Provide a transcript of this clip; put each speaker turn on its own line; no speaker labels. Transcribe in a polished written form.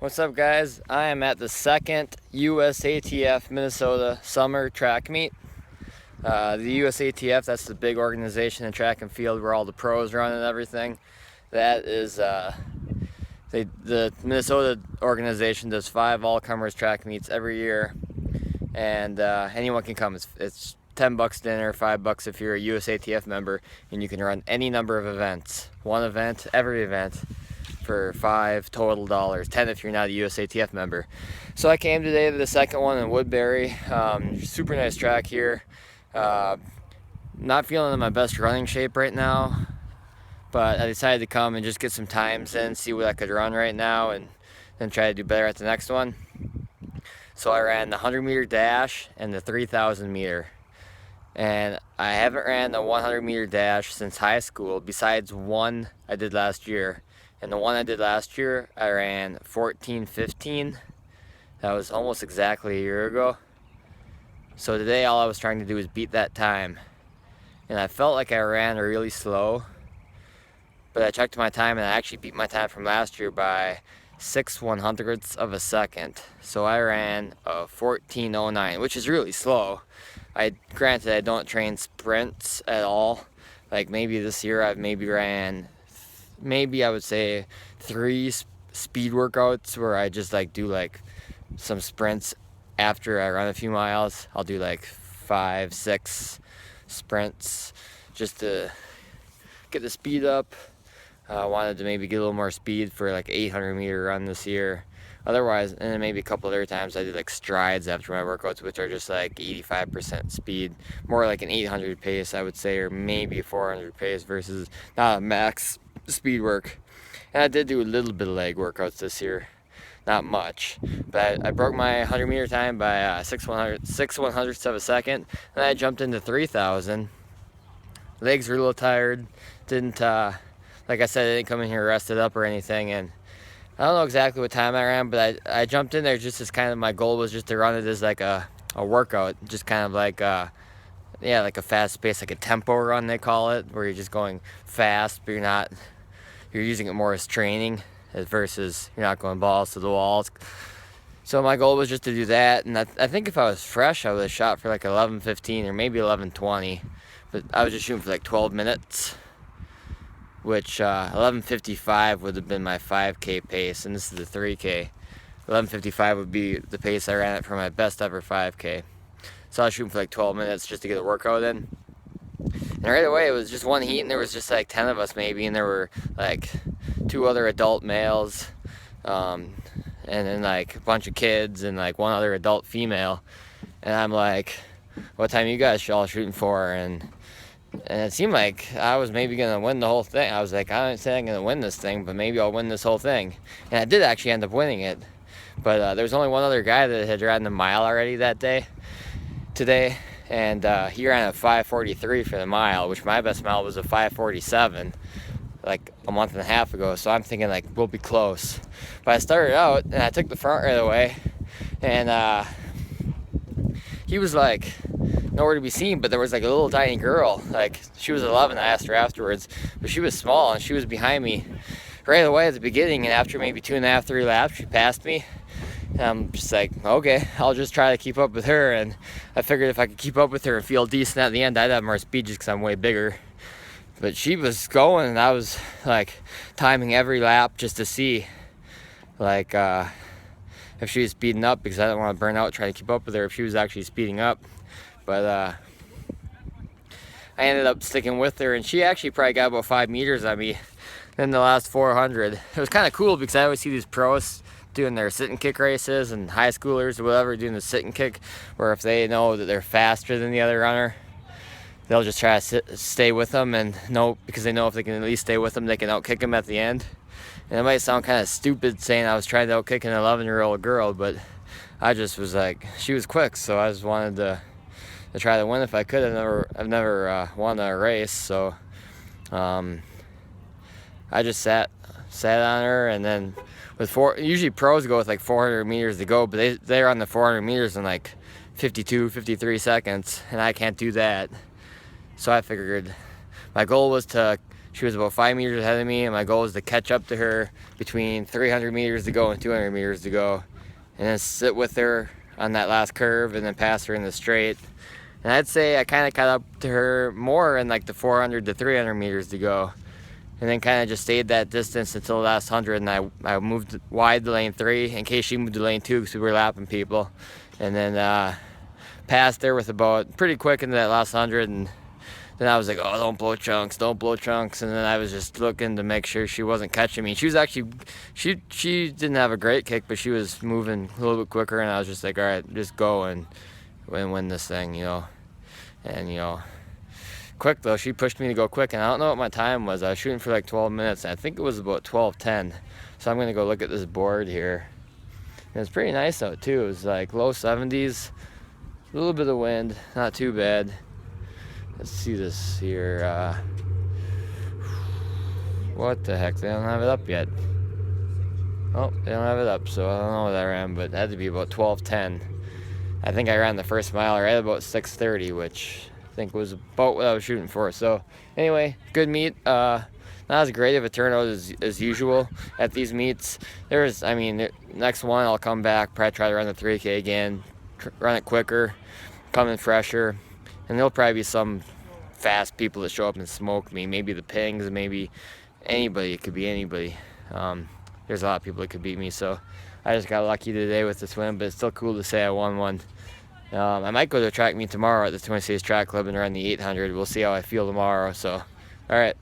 What's up, guys? I am at the second USATF Minnesota Summer Track Meet. The USATF, that's the big organization in track and field where all the pros run and everything. That is, the Minnesota organization does 5 all-comers track meets every year, and anyone can come. It's $10 dinner, $5 if you're a USATF member, and you can run any number of events. One event, every event, for $5 total, $10 if you're not a USATF member. So I came today to the second one in Woodbury. Super nice track here. Not feeling in my best running shape right now, but I decided to come and just get some times in, see what I could run right now, and then try to do better at the next one. So I ran the 100-meter dash and the 3,000 meter. And I haven't ran the 100-meter dash since high school, besides one I did last year. And the one I did last year, I ran 14:15. That was almost exactly a year ago. So today all I was trying to do was beat that time. And I felt like I ran really slow. But I checked my time and I actually beat my time from last year by 6/100ths of a second. So I ran a 14:09, which is really slow. Granted, I don't train sprints at all. Like maybe this year I've ran I would say 3 speed workouts where I just do some sprints after I run a few miles. I'll do 5, 6 sprints just to get the speed up. I wanted to maybe get a little more speed for 800-meter run this year. Otherwise, and then maybe a couple other times I did strides after my workouts, which are just 85% speed, more like an 800 pace I would say, or maybe a 400 pace versus not a max speed work. And I did do a little bit of leg workouts this year, not much, but I broke my 100-meter time by 6/100ths of a second, and I jumped into 3,000. Legs were a little tired, didn't like I said, I didn't come in here rested up or anything, and I don't know exactly what time I ran, but I jumped in there just as kind of my goal was just to run it as a workout, just kind of like a fast pace, like a tempo run they call it, where you're just going fast, but you're using it more as training versus you're not going balls to the walls. So my goal was just to do that, and I think if I was fresh, I would have shot for 11:15 or maybe 11:20, but I was just shooting for 12 minutes. Which 11:55 would have been my 5K pace, and this is the 3K. 11:55 would be the pace I ran it for my best ever 5K. So I was shooting for 12 minutes just to get a workout in. And right away it was just one heat, and there was just 10 of us maybe, and there were 2 other adult males, and then a bunch of kids and 1 other adult female. And I'm like, what time are you guys all shooting for? And it seemed like I was maybe going to win the whole thing. I was like, I don't say I'm going to win this thing, but maybe I'll win this whole thing. And I did actually end up winning it. But there was only one other guy that had ran the mile already today. And he ran a 5:43 for the mile, which my best mile was a 5:47 a month and a half ago. So I'm thinking we'll be close. But I started out and I took the front right away. And he was nowhere to be seen, but there was a little tiny girl, she was 11. I asked her afterwards, but she was small and she was behind me right away at the beginning, and after maybe 2.5, 3 laps she passed me, and I'm just okay, I'll just try to keep up with her. And I figured if I could keep up with her and feel decent at the end, I'd have more speed just because I'm way bigger. But she was going, and I was timing every lap just to see if she was speeding up, because I didn't want to burn out trying to keep up with her if she was actually speeding up. But I ended up sticking with her, and she actually probably got about 5 meters on me in the last 400. It was kind of cool because I always see these pros doing their sit and kick races, and high schoolers or whatever doing the sit and kick, where if they know that they're faster than the other runner, they'll just try to stay with them, and because they know if they can at least stay with them, they can outkick them at the end. And it might sound kind of stupid saying I was trying to outkick an 11-year-old girl, but I just was she was quick, so I just wanted to try to win if I could. I've never won a race, so I just sat on her, and then usually pros go with 400 meters to go, but they're on the 400 meters in 52, 53 seconds, and I can't do that. So I figured my goal was to She was about 5 meters ahead of me, and my goal was to catch up to her between 300 meters to go and 200 meters to go, and then sit with her on that last curve and then pass her in the straight. And I'd say I kind of caught up to her more in like the 400 to 300 meters to go, and then kind of just stayed that distance until the last 100, and I moved wide to lane 3 in case she moved to lane 2 because we were lapping people, and then passed her with about pretty quick into that last 100, and then I was like, oh, don't blow chunks, don't blow chunks. And then I was just looking to make sure she wasn't catching me. She was actually, she didn't have a great kick, but she was moving a little bit quicker, and I was just like, all right, just go and win this thing, you know. And, you know, quick though, she pushed me to go quick, and I don't know what my time was. I was shooting for like 12 minutes, and I think it was about 12:10. So I'm gonna go look at this board here. And it's pretty nice out too. It was like low 70s, a little bit of wind, not too bad. Let's see this here. What the heck? They don't have it up yet. Oh, they don't have it up, so I don't know what I ran, but it had to be about 12:10. I think I ran the first mile right about 6:30, which I think was about what I was shooting for. So anyway, good meet. Not as great of a turnout as usual at these meets. Next one I'll come back, probably try to run the 3K again, run it quicker, come in fresher. And there'll probably be some fast people that show up and smoke me. Maybe the Pings, maybe anybody. It could be anybody. There's a lot of people that could beat me. So I just got lucky today with this win, but it's still cool to say I won one. I might go to a track meet tomorrow at the Twin Cities Track Club and run the 800. We'll see how I feel tomorrow. So, all right.